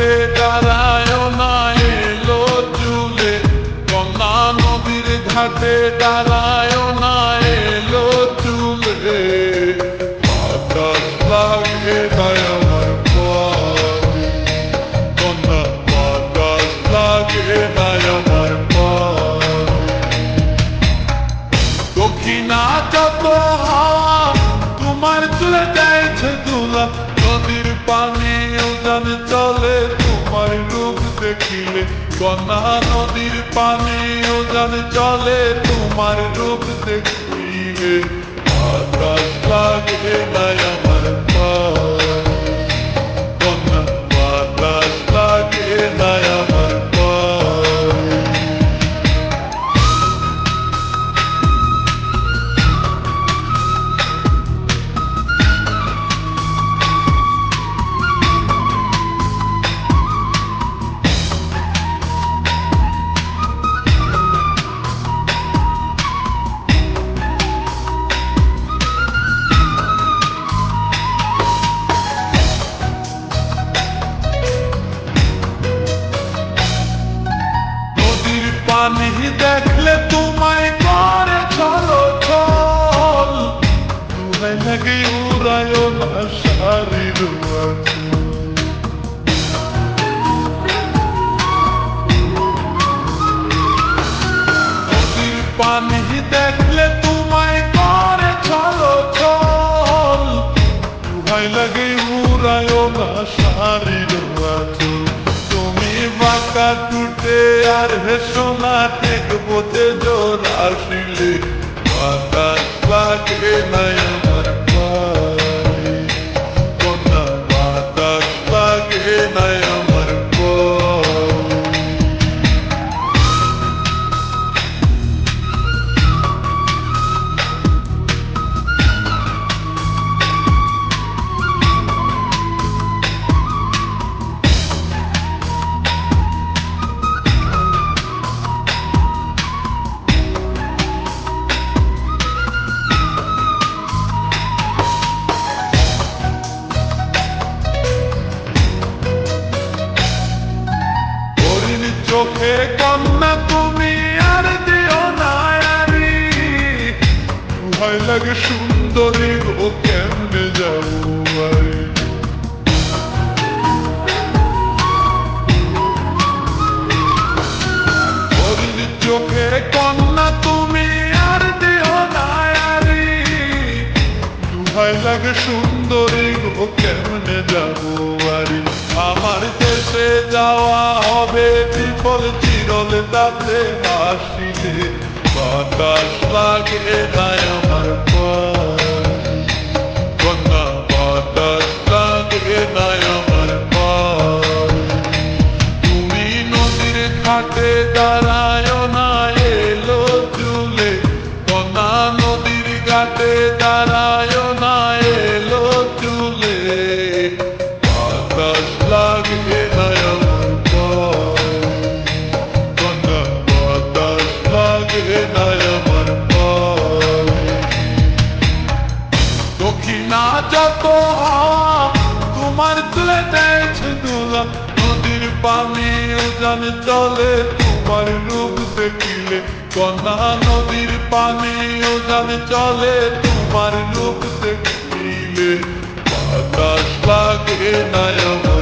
ঘাটে দাঁড়ায় না এলো চুলে, গঙ্গা নদীর ঘাটে দাঁড়ায় না এলো চুলে। বাতাস লাগে তাই আমার পায়ে, কন্যা বাতাস লাগে তাই আমার পায়ে। দক্ষিণা যত হাওয়া তোমার তুলে দেয়ছে দুলা, নদীর পানি উজান চলে তোমার রূপ দেখিলে। কন্যা নদীর পানি উজান চলে তোমার রূপ দেখিলে। বাতাস লাগে নাই আমার পায়ে, কন্যা বাতাস লাগে নাই আমার পায়ে। পানি দেখলে তোমায় করে চলো চল, তোমায় লাগে উড়ায় না শাড়ির নদীর পানি দেখলে তোমায় করে চলো চল, তোমায় লাগে উড়ায় না শাড়ির তুমি বাঁকা টুটে আর হেসো না দেখবো যে জোর আসিলে। বাতাস লাগে নাই আমার পায়ে, কন্যা বাতাস লাগে নাই আমার পায়ে। চোখে কন্যা তুমি আর দিও না আরি, ভয় লাগে সুন্দরী গো কেমনে যাবো বাড়ি। চোখে কন্যা তুমি আর দিও না আরি, ভয় লাগে সুন্দরী গো কেমনে যাবো বাড়ি। আমার দেশে যাওয়া হবে বিফল চিরল তাতে আসিলে। বাতাস লাগে নাই আমার পায়ে, কন্যা বাতাস লাগে নাই আমার পায়ে। তুমি নদীর ঘাটে দাঁড়ায় না এলো চুলে, কন্যা নদীর ঘাটে দাঁড়ায় না এলো চুলে। বাতাস লাগে নাই আমার পায়ে, কন্যা বাতাস লাগে নাই আমার পায়ে। দক্ষিণা যত হাওয়া তোমার তুলে দেয়ছে দোলা, নদীর পানি উজান চলে তোমার রূপ দেখিলে। কন্যা নদীর পানি উজান চলে তোমার রূপ দেখিলে। বাতাস লাগে নাই আমার